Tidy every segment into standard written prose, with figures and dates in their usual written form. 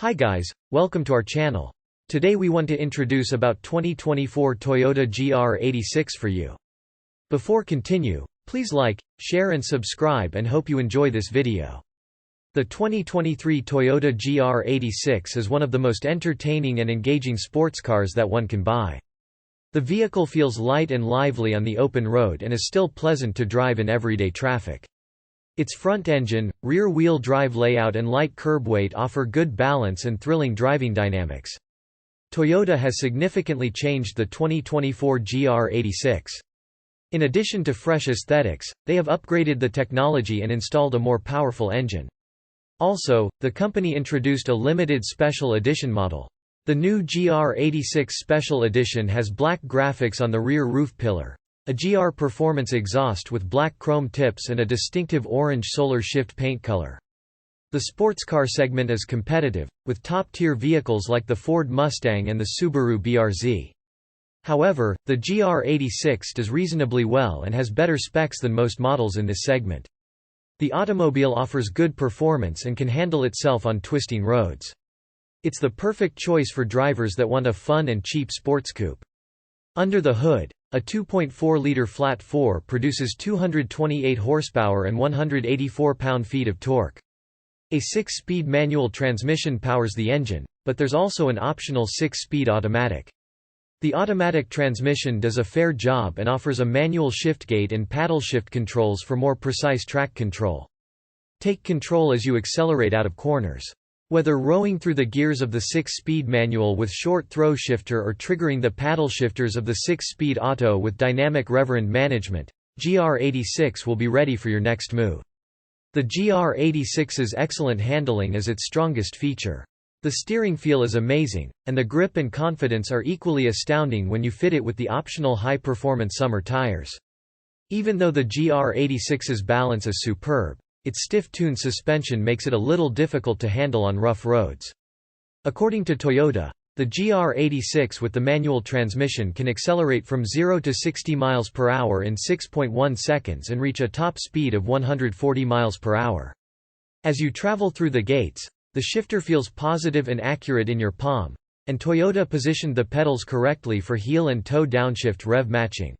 Hi guys, welcome to our channel. Today we want to introduce about 2024 Toyota Gr86 for you. Before continue, please like, share and subscribe and hope you enjoy this video. The 2023 Toyota Gr86 is one of the most entertaining and engaging sports cars that one can buy. The vehicle feels light and lively on the open road and is still pleasant to drive in everyday traffic. Its front engine, rear-wheel drive layout and light curb weight offer good balance and thrilling driving dynamics. Toyota has significantly changed the 2024 Gr86. In addition to fresh aesthetics, they have upgraded the technology and installed a more powerful engine. Also, the company introduced a limited Special Edition model. The new GR86 Special Edition has black graphics on the rear roof pillar, a GR Performance exhaust with black chrome tips and a distinctive orange solar shift paint color. The sports car segment is competitive, with top-tier vehicles like the Ford Mustang and the Subaru BRZ. However, the Gr86 does reasonably well and has better specs than most models in this segment. The automobile offers good performance and can handle itself on twisting roads. It's the perfect choice for drivers that want a fun and cheap sports coupe. Under the hood, a 2.4-liter flat 4 produces 228 horsepower and 184 pound-feet of torque. A 6-speed manual transmission powers the engine, but there's also an optional 6-speed automatic. The automatic transmission does a fair job and offers a manual shiftgate and paddle shift controls for more precise track control. Take control as you accelerate out of corners. Whether rowing through the gears of the 6-speed manual with short throw shifter or triggering the paddle shifters of the 6-speed auto with dynamic reverend management, Gr86 will be ready for your next move. The Gr86's excellent handling is its strongest feature. The steering feel is amazing, and the grip and confidence are equally astounding when you fit it with the optional high-performance summer tires. Even though the Gr86's balance is superb, its stiff-tuned suspension makes it a little difficult to handle on rough roads. According to Toyota, the Gr86 with the manual transmission can accelerate from 0 to 60 miles per hour in 6.1 seconds and reach a top speed of 140 miles per hour. As you travel through the gates, the shifter feels positive and accurate in your palm, and Toyota positioned the pedals correctly for heel and toe downshift rev matching.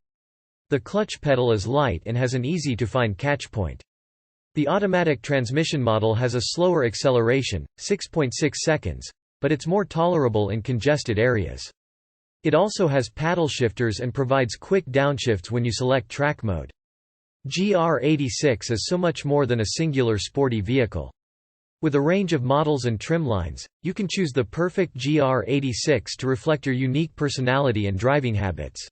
The clutch pedal is light and has an easy-to-find catch point. The automatic transmission model has a slower acceleration, 6.6 seconds, but it's more tolerable in congested areas. It also has paddle shifters and provides quick downshifts when you select track mode. Gr86 is so much more than a singular sporty vehicle. With a range of models and trim lines, you can choose the perfect Gr86 to reflect your unique personality and driving habits.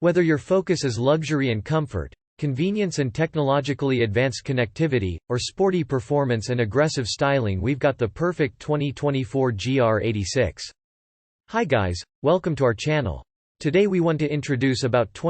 Whether your focus is luxury and comfort, convenience and technologically advanced connectivity, or sporty performance and aggressive styling, we've got the perfect 2024 Gr86. Hi guys, welcome to our channel. Today we want to introduce about